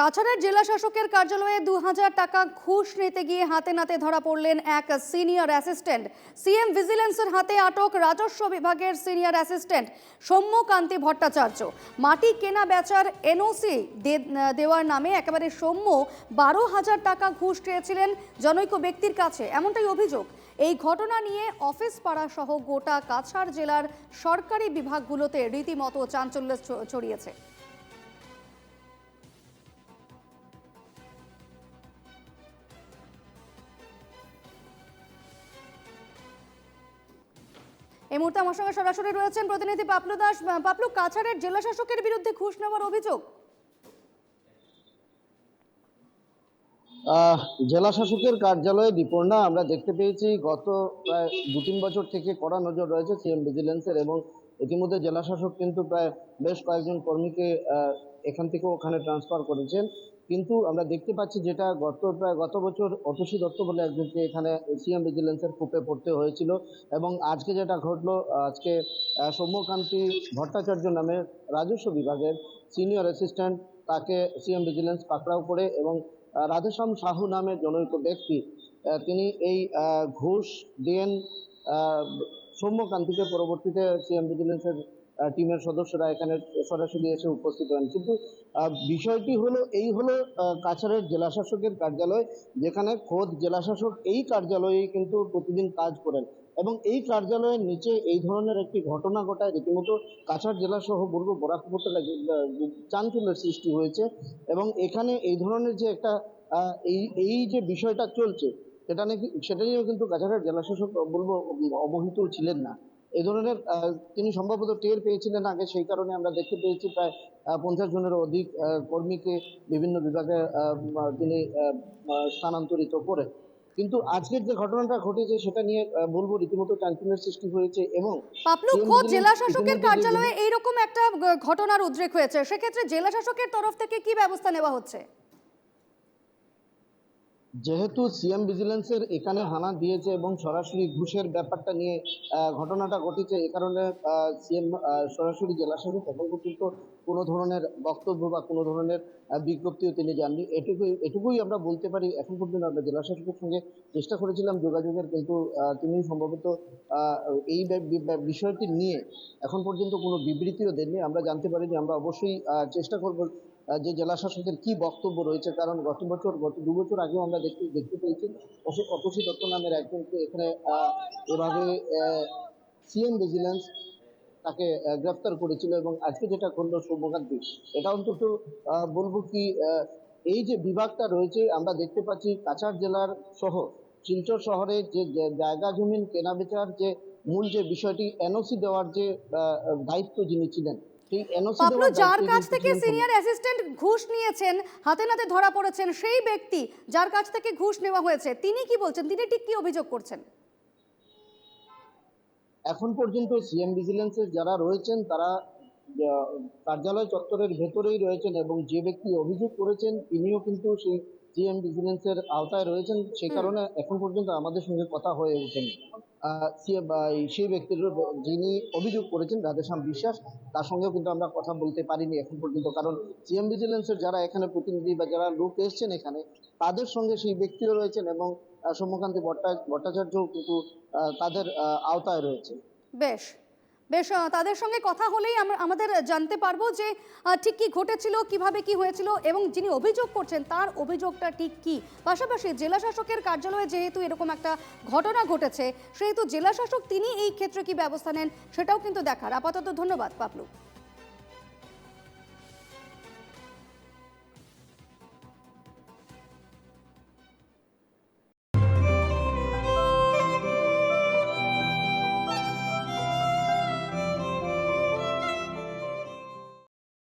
কাছাড়ের জেলা শাসকের কার্যালয়ে 2000 টাকা ঘুষ নিতে গিয়ে হাতে নাতে ধরা পড়লেন এক সিনিয়র অ্যাসিস্ট্যান্ট। সিএম ভিজিলেন্সের হাতে আটক রাজস্ব বিভাগের সিনিয়র অ্যাসিস্ট্যান্ট সৌম্যকান্তি ভট্টাচার্য। মাটি কেনা বেচার এনওসি দেওয়ার নামে একেবারে সৌম্য 12,000 টাকা ঘুষ চেয়েছিলেন জনৈক ব্যক্তির কাছে, এমনটাই অভিযোগ। এই ঘটনা নিয়ে অফিস পাড়া সহ গোটা কাছাড় জেলার সরকারি বিভাগগুলোতে রীতিমতো চাঞ্চল্য ছড়িয়েছে। এই মুহূর্তে আমার সঙ্গে সরাসরি রয়েছেন প্রতিনিধি পাপলু দাস। পাপলু, কাছাড়ের জেলা শাসকের বিরুদ্ধে ঘুষ নেওয়ার অভিযোগ। জেলা শাসকের কার্যালয়ে দীপর্ণা, আমরা দেখতে পেয়েছি গত প্রায় 2-3 বছর থেকে কড়া নজর রয়েছে সিএম ভিজিলেন্সের, এবং ইতিমধ্যে জেলা শাসক কিন্তু প্রায় বেশ কয়েকজন কর্মীকে এখান থেকে ওখানে ট্রান্সফার করেছেন। কিন্তু আমরা দেখতে পাচ্ছি যেটা গত বছর অতসী দত্ত বলে একজনকে এখানে সিএম ভিজিলেন্সের কূপে পড়তে হয়েছিল, এবং আজকে যেটা ঘটলো, আজকে সৌম্যকান্তি ভট্টাচার্য নামে রাজস্ব বিভাগের সিনিয়র অ্যাসিস্ট্যান্ট, তাকে সিএম ভিজিলেন্স পাকড়াও করে, এবং রাধেশ্যাম সাহু নামে জনৈক ব্যক্তি, তিনি এই ঘুষ দেন সৌম্যকান্তিকে। পরবর্তীতে সিএম ভিজিলেন্সের টিমের সদস্যরা এখানে সরাসরি এসে উপস্থিত হন। কিন্তু বিষয়টি হলো কাছাড়ের জেলা শাসকের কার্যালয়, যেখানে খোদ জেলা শাসক এই কার্যালয়ে কিন্তু প্রতিদিন কাজ করেন, এবং এই কার্যালয়ের নিচে এই ধরনের একটি ঘটনা ঘটায় রীতিমতো কাছাড় জেলা সহ বলবো বরাক উপত্যকায় চাঞ্চল্যের সৃষ্টি হয়েছে। এবং এখানে এই ধরনের যে একটা এই যে বিষয়টা চলছে, সেটা নিয়েও কিন্তু কাছাড়ের জেলা শাসক বলবো অবহিত ছিলেন না। এই ধরনের তিনি সম্ভবত টের পেয়েছিলেন আগে, সেই কারণে আমরা দেখতে পেয়েছি প্রায় 50 জনেরও অধিক কর্মীকে বিভিন্ন বিভাগে তিনি স্থানান্তরিত করে। কিন্তু আজকের যে ঘটনাটা ঘটেছে সেটা নিয়ে বলবো রীতিমতো চাঞ্চল্যের সৃষ্টি হয়েছে। এবং পাপলু, খোদ জেলা শাসকের কার্যালয়ে এইরকম একটা ঘটনার উদ্রেক হয়েছে, সেক্ষেত্রে জেলা শাসকের তরফ থেকে কি ব্যবস্থা নেওয়া হচ্ছে? যেহেতু সিএম ভিজিলেন্সের এখানে হানা দিয়েছে এবং সরাসরি ঘুষের ব্যাপারটা নিয়ে ঘটনাটা ঘটেছে, এ কারণে সিএম সরাসরি জেলা শাসক এখন পর্যন্ত কোনো ধরনের বক্তব্য বা কোনো ধরনের বিজ্ঞপ্তিও তিনি জাননি। এটুকুই আমরা বলতে পারি। এখন পর্যন্ত আমরা জেলা শাসকের সঙ্গে চেষ্টা করেছিলাম যোগাযোগের, কিন্তু তিনি সম্ভবত এই বিষয়টি নিয়ে এখন পর্যন্ত কোনো বিবৃতিও দেননি। আমরা জানতে পারিনি। আমরা অবশ্যই চেষ্টা করব যে জেলা শাসকের কি বক্তব্য রয়েছে, কারণ গত 2 বছর আগেও আমরা দেখতে পেয়েছি অতসী দত্ত নামের একজনকে এখানে এভাবে সিএম ভিজিলেন্স তাকে গ্রেফতার করেছিল, এবং আজকে যেটা করলো সৌম্যকান্তি, এটা অন্তত বলবো কি এই যে বিভাগটা রয়েছে, আমরা দেখতে পাচ্ছি কাছাড় জেলার সহ শিলচর শহরে যে জায়গা জমিন কেনা বেচার যে মূল যে বিষয়টি, এনওসি দেওয়ার যে দায়িত্ব যিনি ছিলেন, পাপলু, যার কাছ থেকে সিনিয়র অ্যাসিস্ট্যান্ট ঘুষ নিয়েছেন, হাতে নাতে ধরা পড়েছেন, সেই ব্যক্তি যার কাছ থেকে ঘুষ নেওয়া হয়েছে, তিনি কি বলছেন? তিনি ঠিক কি অভিযোগ করছেন? এখন পর্যন্ত সিএম ভিজিলেন্সের যারা রয়েছেন তারা কার্যালয় চত্বরের ভেতরেই রয়েছেন, এবং যে ব্যক্তি অভিযোগ করেছেন তিনিও কিন্তু সেই সিএম ভিজিলেন্সের আওতায় রয়েছেন। সেই কারণে এখন পর্যন্ত আমাদের সঙ্গে কথা হয়ে ওঠেনি। সেই ব্যক্তির যিনি অভিযোগ করেছেন রাধেশ্যাম বিশ্বাস, তার সঙ্গেও কিন্তু আমরা কথা বলতে পারিনি এখন পর্যন্ত, কারণ সিএম ভিজিলেন্সের যারা এখানে প্রতিনিধি বা যারা লোক এসছেন এখানে, তাদের সঙ্গে সেই ব্যক্তিও রয়েছেন, এবং সৌম্যকান্তি ভট্টাচার্যও কিন্তু তাদের আওতায় রয়েছে। বেশ বেশ, তাদের সঙ্গে কথা হলেই আমাদের জানতে পারবো যে ঠিক কি ঘটেছিল, কিভাবে কি হয়েছিল, এবং যিনি অভিযোগ করছেন তার অভিযোগটা ঠিক কি। পাশাপাশি জেলা শাসকের কার্যালয়ে যেহেতু এরকম একটা ঘটনা ঘটেছে, সেহেতু জেলা শাসক তিনি এই ক্ষেত্রে কি ব্যবস্থা নেন সেটাও কিন্তু দেখার। আপাতত ধন্যবাদ পাপলু।